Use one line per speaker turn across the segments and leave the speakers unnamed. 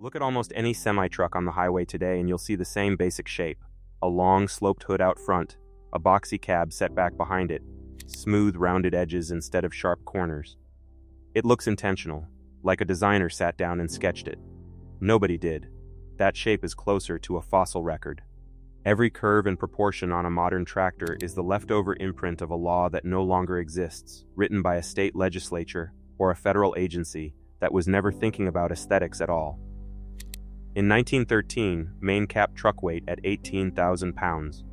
Look at almost any semi-truck on the highway today and you'll see the same basic shape. A long, sloped hood out front, a boxy cab set back behind it, smooth, rounded edges instead of sharp corners. It looks intentional, like a designer sat down and sketched it. Nobody did. That shape is closer to a fossil record. Every curve and proportion on a modern tractor is the leftover imprint of a law that no longer exists, written by a state legislature or a federal agency that was never thinking about aesthetics at all. In 1913, Maine capped truck weight at 18,000 pounds.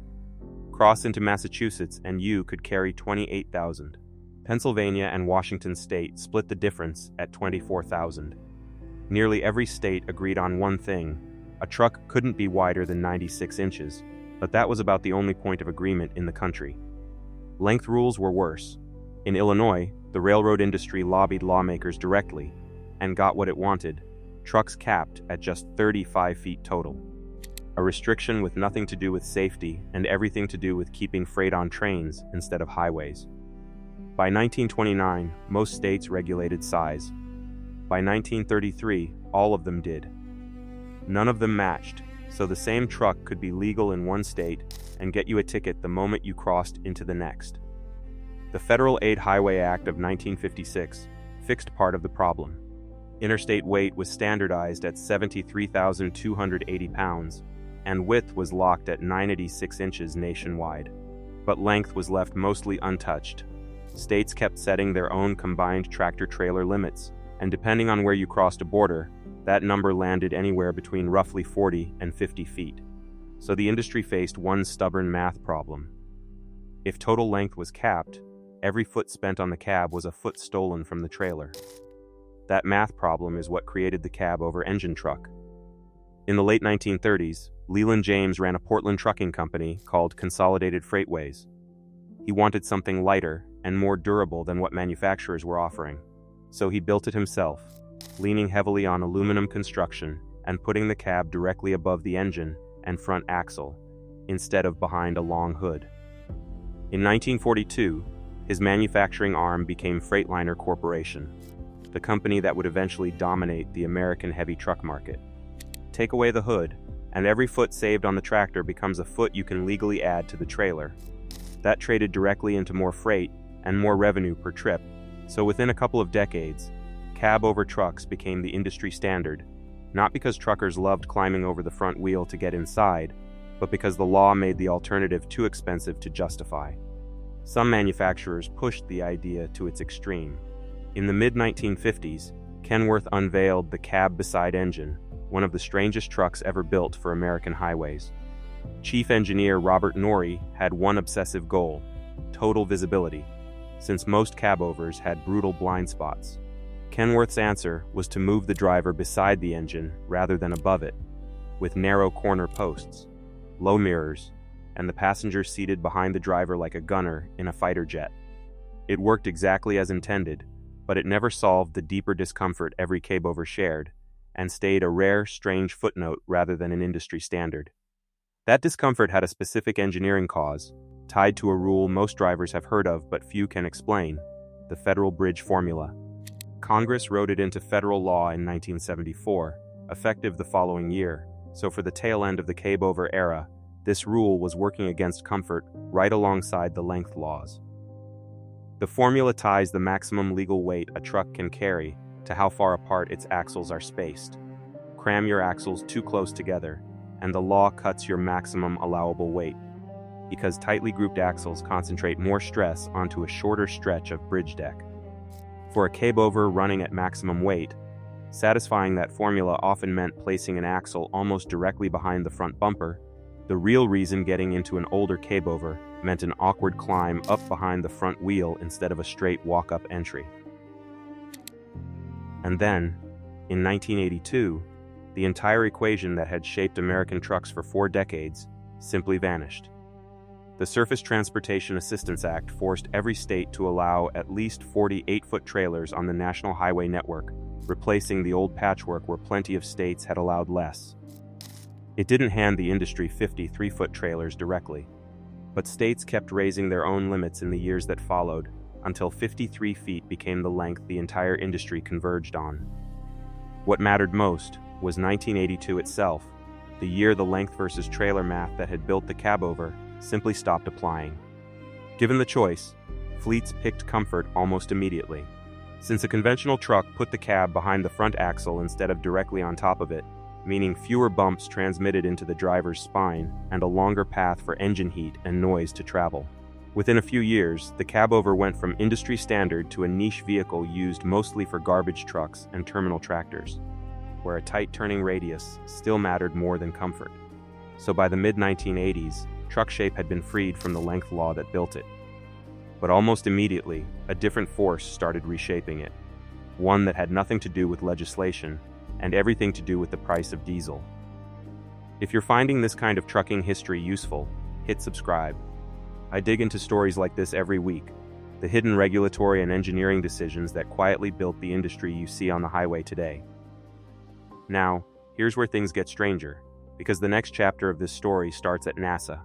Cross into Massachusetts and you could carry 28,000. Pennsylvania and Washington state split the difference at 24,000. Nearly every state agreed on one thing: a truck couldn't be wider than 96 inches, but that was about the only point of agreement in the country. Length rules were worse. In Illinois, the railroad industry lobbied lawmakers directly and got what it wanted: trucks capped at just 35 feet total. A restriction with nothing to do with safety and everything to do with keeping freight on trains instead of highways. By 1929, most states regulated size. By 1933, all of them did. None of them matched, so the same truck could be legal in one state and get you a ticket the moment you crossed into the next. The Federal Aid Highway Act of 1956 fixed part of the problem. Interstate weight was standardized at 73,280 pounds, and width was locked at 986 inches nationwide. But length was left mostly untouched. States kept setting their own combined tractor-trailer limits, and depending on where you crossed a border, that number landed anywhere between roughly 40 and 50 feet. So the industry faced one stubborn math problem. If total length was capped, every foot spent on the cab was a foot stolen from the trailer. That math problem is what created the cab-over-engine truck. In the late 1930s, Leland James ran a Portland trucking company called Consolidated Freightways. He wanted something lighter and more durable than what manufacturers were offering, so he built it himself, leaning heavily on aluminum construction and putting the cab directly above the engine and front axle, instead of behind a long hood. In 1942, his manufacturing arm became Freightliner Corporation, the company that would eventually dominate the American heavy truck market. Take away the hood, and every foot saved on the tractor becomes a foot you can legally add to the trailer. That traded directly into more freight and more revenue per trip, so within a couple of decades, cab-over trucks became the industry standard, not because truckers loved climbing over the front wheel to get inside, but because the law made the alternative too expensive to justify. Some manufacturers pushed the idea to its extreme. In the mid-1950s, Kenworth unveiled the cab-beside engine, one of the strangest trucks ever built for American highways. Chief engineer Robert Norrie had one obsessive goal: total visibility, since most cab-overs had brutal blind spots. Kenworth's answer was to move the driver beside the engine rather than above it, with narrow corner posts, low mirrors, and the passenger seated behind the driver like a gunner in a fighter jet. It worked exactly as intended, but it never solved the deeper discomfort every cab-over shared, and stayed a rare, strange footnote rather than an industry standard. That discomfort had a specific engineering cause, tied to a rule most drivers have heard of but few can explain: the Federal Bridge Formula. Congress wrote it into federal law in 1974, effective the following year, so for the tail end of the cab-over era, this rule was working against comfort right alongside the length laws. The formula ties the maximum legal weight a truck can carry to how far apart its axles are spaced. Cram your axles too close together, and the law cuts your maximum allowable weight, because tightly grouped axles concentrate more stress onto a shorter stretch of bridge deck. For a cab-over running at maximum weight, satisfying that formula often meant placing an axle almost directly behind the front bumper. The real reason getting into an older cab-over meant an awkward climb up behind the front wheel instead of a straight walk-up entry. And then, in 1982, the entire equation that had shaped American trucks for 4 decades simply vanished. The Surface Transportation Assistance Act forced every state to allow at least 40 8-foot trailers on the national highway network, replacing the old patchwork where plenty of states had allowed less. It didn't hand the industry 50 3-foot trailers directly, but states kept raising their own limits in the years that followed, until 53 feet became the length the entire industry converged on. What mattered most was 1982 itself, the year the length versus trailer math that had built the cab over simply stopped applying. Given the choice, fleets picked comfort almost immediately. Since a conventional truck put the cab behind the front axle instead of directly on top of it, meaning fewer bumps transmitted into the driver's spine and a longer path for engine heat and noise to travel. Within a few years, the cabover went from industry standard to a niche vehicle used mostly for garbage trucks and terminal tractors, where a tight turning radius still mattered more than comfort. So by the mid-1980s, truck shape had been freed from the length law that built it. But almost immediately, a different force started reshaping it, one that had nothing to do with legislation and everything to do with the price of diesel. If you're finding this kind of trucking history useful, hit subscribe. I dig into stories like this every week, the hidden regulatory and engineering decisions that quietly built the industry you see on the highway today. Now, here's where things get stranger, because the next chapter of this story starts at NASA.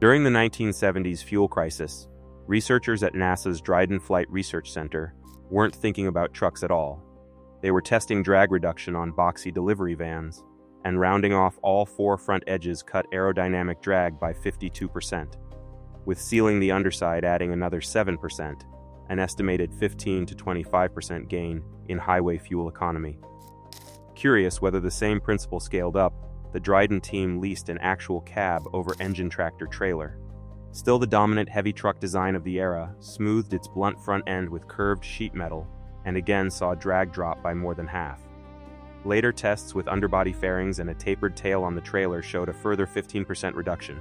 During the 1970s fuel crisis, researchers at NASA's Dryden Flight Research Center weren't thinking about trucks at all. They were testing drag reduction on boxy delivery vans, and rounding off all 4 front edges cut aerodynamic drag by 52%, with sealing the underside adding another 7%, an estimated 15 to 25% gain in highway fuel economy. Curious whether the same principle scaled up, the Dryden team leased an actual cab over engine tractor trailer. Still the dominant heavy truck design of the era, smoothed its blunt front end with curved sheet metal, and again saw drag drop by more than half. Later tests with underbody fairings and a tapered tail on the trailer showed a further 15% reduction.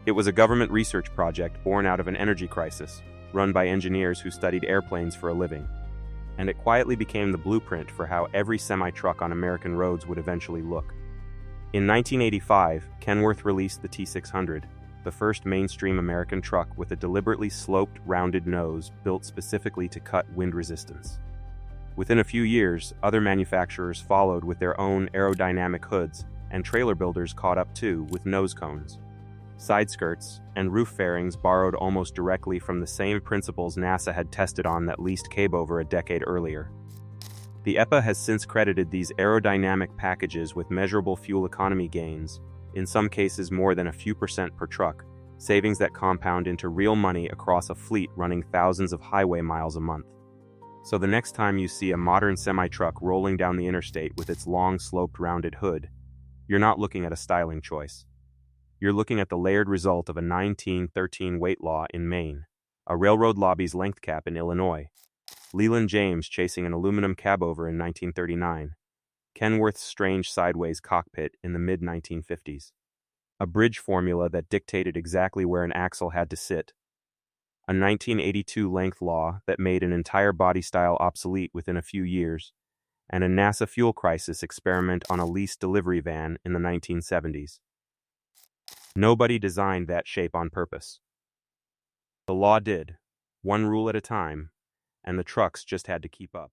It was a government research project born out of an energy crisis, run by engineers who studied airplanes for a living. And it quietly became the blueprint for how every semi-truck on American roads would eventually look. In 1985, Kenworth released the T600, the first mainstream American truck with a deliberately sloped, rounded nose built specifically to cut wind resistance. Within a few years, other manufacturers followed with their own aerodynamic hoods, and trailer builders caught up too with nose cones. Side skirts and roof fairings borrowed almost directly from the same principles NASA had tested on that leased cabover a decade earlier. The EPA has since credited these aerodynamic packages with measurable fuel economy gains, in some cases more than a few percent per truck, savings that compound into real money across a fleet running thousands of highway miles a month. So the next time you see a modern semi-truck rolling down the interstate with its long, sloped, rounded hood, you're not looking at a styling choice. You're looking at the layered result of a 1913 weight law in Maine, a railroad lobby's length cap in Illinois, Leland James chasing an aluminum cabover in 1939, Kenworth's strange sideways cockpit in the mid-1950s, a bridge formula that dictated exactly where an axle had to sit, a 1982 length law that made an entire body style obsolete within a few years, and a NASA fuel crisis experiment on a leased delivery van in the 1970s. Nobody designed that shape on purpose. The law did, one rule at a time, and the trucks just had to keep up.